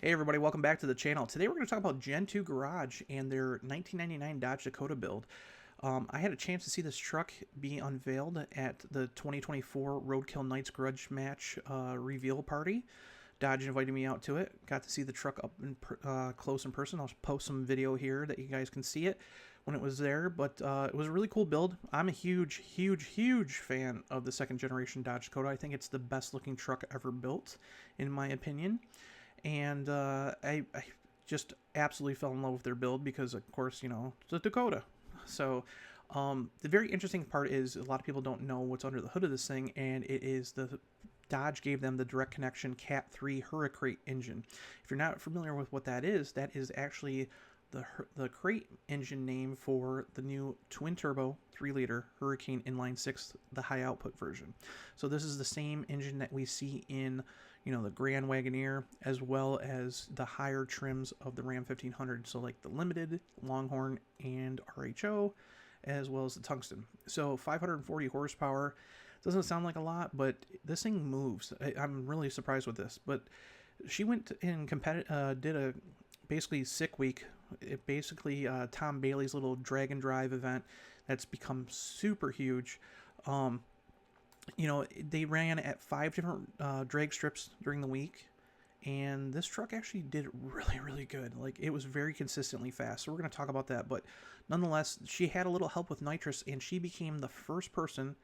Hey everybody, welcome back to the channel. Today we're going to talk about Gen 2 Garage and their 1999 Dodge Dakota build. I had a chance to see this truck be unveiled at the 2024 Roadkill Nights Garage Match reveal party. Dodge invited me out to it. Got to see the truck up close in person. I'll post some video here that you guys can see it when it was there, but it was a really cool build. I'm a huge fan of the second generation Dodge Dakota. I think it's the best looking truck ever built, in my opinion. And I just absolutely fell in love with their build because, of course, you know, it's a Dakota. So the very interesting part is a lot of people don't know what's under the hood of this thing, and it is the Dodge gave them the direct connection Cat 3 Hurricane engine. If you're not familiar with what that is actually the crate engine name for the new twin-turbo 3-liter Hurricane Inline 6, the high-output version. So this is the same engine that we see in, you know, the Grand Wagoneer, as well as the higher trims of the Ram 1500, so like the Limited, Longhorn, and RHO, as well as the Tungsten. So 540 horsepower. Doesn't sound like a lot, but this thing moves. I'm really surprised with this. But she went and did a basically sick week. It basically Tom Bailey's little drag and drive event that's become super huge. You know, they ran at 5 different drag strips during the week, and this truck actually did really good. Like, it was very consistently fast, so we're going to talk about that. But nonetheless, she had a little help with nitrous, and she became the first person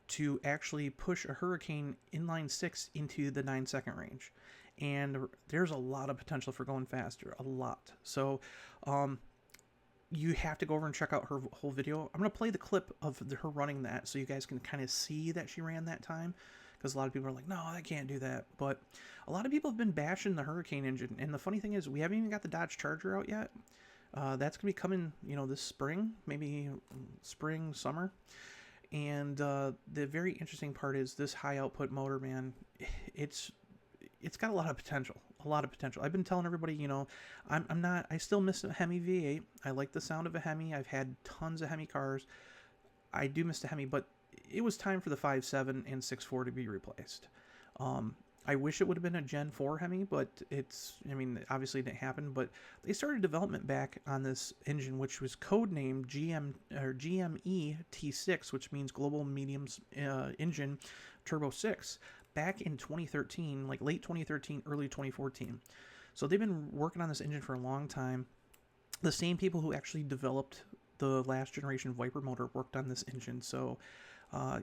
to actually push a Hurricane Inline 6 into the 9-second range. And there's a lot of potential for going faster, a lot. So you have to go over and check out her whole video. I'm going to play the clip of her running that so you guys can kind of see that she ran that time, because a lot of people are like, no, I can't do that. But a lot of people have been bashing the Hurricane engine, and the funny thing is we haven't even got the Dodge Charger out yet. That's going to be coming, you know, this spring, maybe spring, summer. And the very interesting part is this high output motor, man. It's got a lot of potential. I've been telling everybody, you know, I still miss a Hemi V8. I like the sound of a Hemi. I've had tons of Hemi cars. I do miss the Hemi, but it was time for the 5.7 and 6.4 to be replaced. I wish it would have been a Gen 4 Hemi, but I mean, obviously it didn't happen, but they started development back on this engine, which was codenamed GME T6, which means Global Mediums Engine Turbo 6, back in 2013, like late 2013, early 2014. So they've been working on this engine for a long time. The same people who actually developed the last generation Viper motor worked on this engine. So,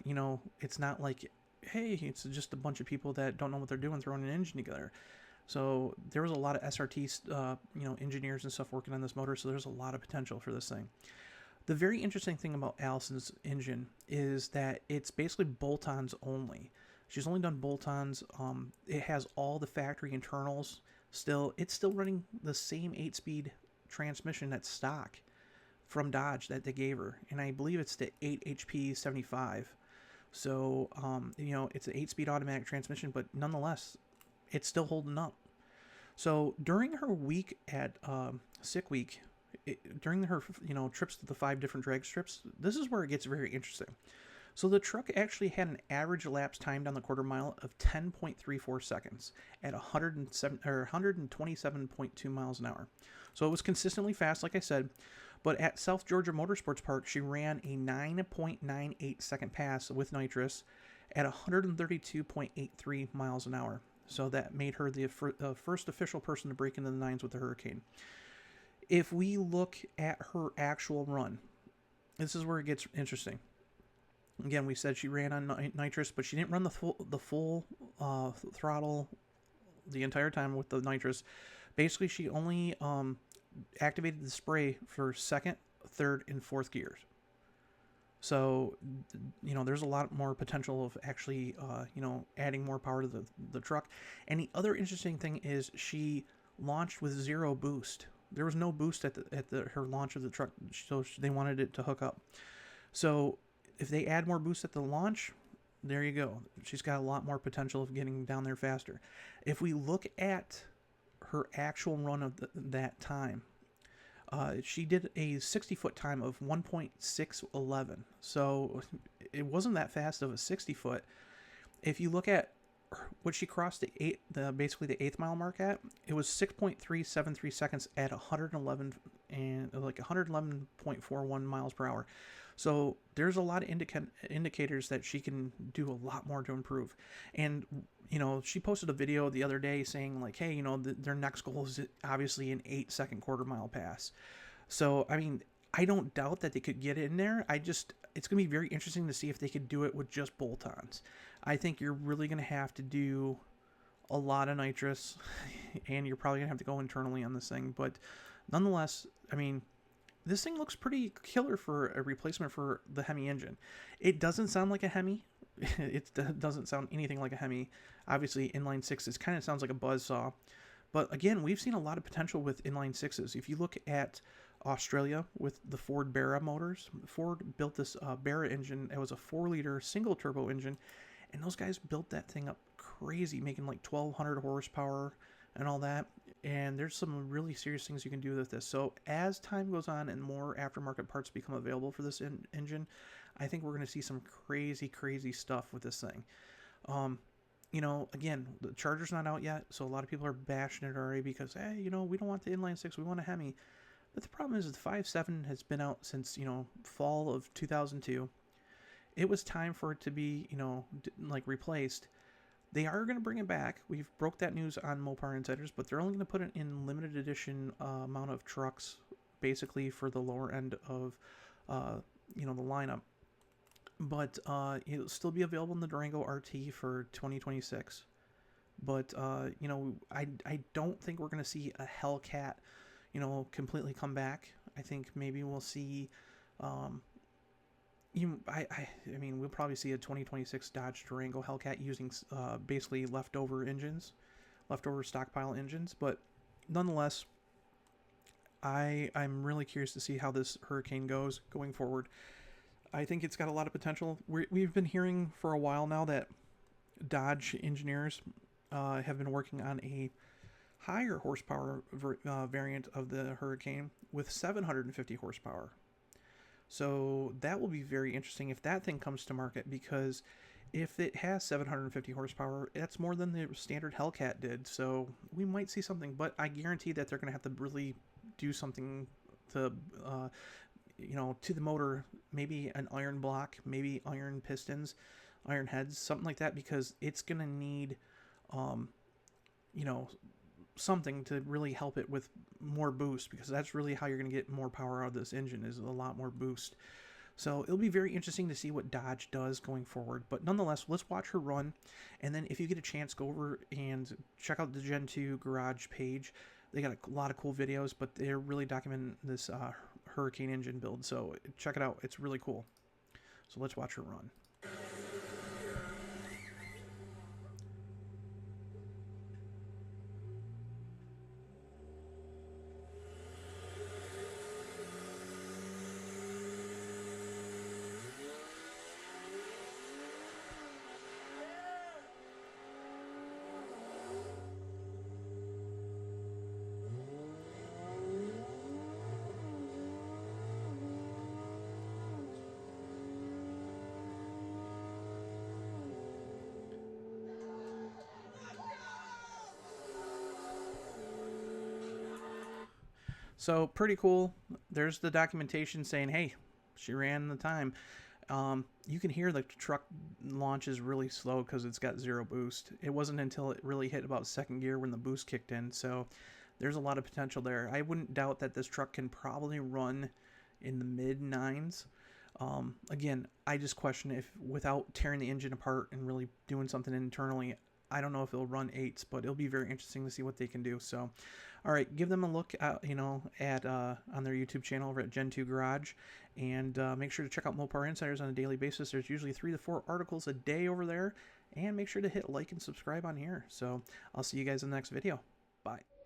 you know, it's not like, hey, it's just a bunch of people that don't know what they're doing throwing an engine together. So there was a lot of SRT, you know, engineers and stuff working on this motor, so there's a lot of potential for this thing. The very interesting thing about Allison's engine is that it's basically bolt-ons only. She's only done bolt-ons. It has all the factory internals still. It's still running the same 8-speed transmission that's stock from Dodge that they gave her, and I believe it's the 8 HP 75. So, you know, it's an 8-speed automatic transmission, but nonetheless, it's still holding up. So during her week at sick week, during her, you know, trips to the 5 different drag strips, this is where it gets very interesting. So the truck actually had an average elapsed time down the quarter mile of 10.34 seconds at 127.2 miles an hour. So it was consistently fast, like I said. But at South Georgia Motorsports Park, she ran a 9.98 second pass with nitrous at 132.83 miles an hour. So that made her the first official person to break into the 9s with the Hurricane. If we look at her actual run, this is where it gets interesting. Again, we said she ran on nitrous, but she didn't run the full throttle the entire time with the nitrous. Basically, she only activated the spray for 2nd, 3rd, and 4th gears. So, you know, there's a lot more potential of actually, you know, adding more power to the truck. And the other interesting thing is she launched with 0 boost. There was no boost at her launch of the truck, so they wanted it to hook up. So if they add more boost at the launch, there you go. She's got a lot more potential of getting down there faster. If we look at her actual run of that time, she did a 60-foot time of 1.611. So it wasn't that fast of a 60-foot. If you look at what she crossed basically the 8th mile mark at, it was 6.373 seconds at 111 and like 111.41 miles per hour. So there's a lot of indicators that she can do a lot more to improve. And she posted a video the other day saying like, hey, their next goal is obviously an 8-second quarter mile pass. So I mean, I don't doubt that they could get in there. It's going to be very interesting to see if they could do it with just bolt-ons. I think you're really going to have to do a lot of nitrous, and you're probably going to have to go internally on this thing. But nonetheless, I mean, this thing looks pretty killer for a replacement for the Hemi engine. It doesn't sound like a Hemi. It doesn't sound anything like a Hemi. Obviously, inline sixes kind of sounds like a buzzsaw. But again, we've seen a lot of potential with inline sixes. If you look at Australia with the Ford Barra motors, Ford built this Barra engine. It was a 4-liter single turbo engine, and those guys built that thing up crazy, making like 1,200 horsepower and all that. And there's some really serious things you can do with this. So as time goes on and more aftermarket parts become available for this engine, I think we're going to see some crazy stuff with this thing. Again, the Charger's not out yet, so a lot of people are bashing it already because, hey, we don't want the inline six, we want a Hemi. But the problem is the 5.7 has been out since, fall of 2002. It was time for it to be, replaced. They are going to bring it back. We've broke that news on Mopar Insiders, but they're only going to put it in limited edition amount of trucks, basically for the lower end of, the lineup. But it'll still be available in the Durango RT for 2026. But, I don't think we're going to see a Hellcat, completely come back. I think maybe we'll see, we'll probably see a 2026 Dodge Durango Hellcat using basically leftover stockpile engines. But nonetheless, I'm really curious to see how this Hurricane goes going forward. I think it's got a lot of potential. We've been hearing for a while now that Dodge engineers have been working on a higher horsepower variant of the Hurricane with 750 horsepower. So that will be very interesting if that thing comes to market, because if it has 750 horsepower, that's more than the standard Hellcat did. So we might see something, but I guarantee that they're going to have to really do something to, to the motor, maybe an iron block, maybe iron pistons, iron heads, something like that, because it's going to need, something to really help it with more boost, because that's really how you're going to get more power out of this engine, is a lot more boost. So it'll be very interesting to see what Dodge does going forward. But nonetheless, let's watch her run. And then if you get a chance, go over and check out the Gen 2 Garage page. They got a lot of cool videos, but they're really documenting this Hurricane engine build. So check it out. It's really cool. So let's watch her run. So pretty cool. There's the documentation saying, hey, she ran the time. You can hear the truck launch is really slow because it's got zero boost. It wasn't until it really hit about second gear when the boost kicked in. So there's a lot of potential there. I wouldn't doubt that this truck can probably run in the mid 9s. Again, I just question if, without tearing the engine apart and really doing something internally, I don't know if it'll run 8s, but it'll be very interesting to see what they can do. So, all right, give them a look at, on their YouTube channel over at Gen 2 Garage, and make sure to check out Mopar Insiders on a daily basis. There's usually 3 to 4 articles a day over there, and make sure to hit like and subscribe on here. So I'll see you guys in the next video. Bye.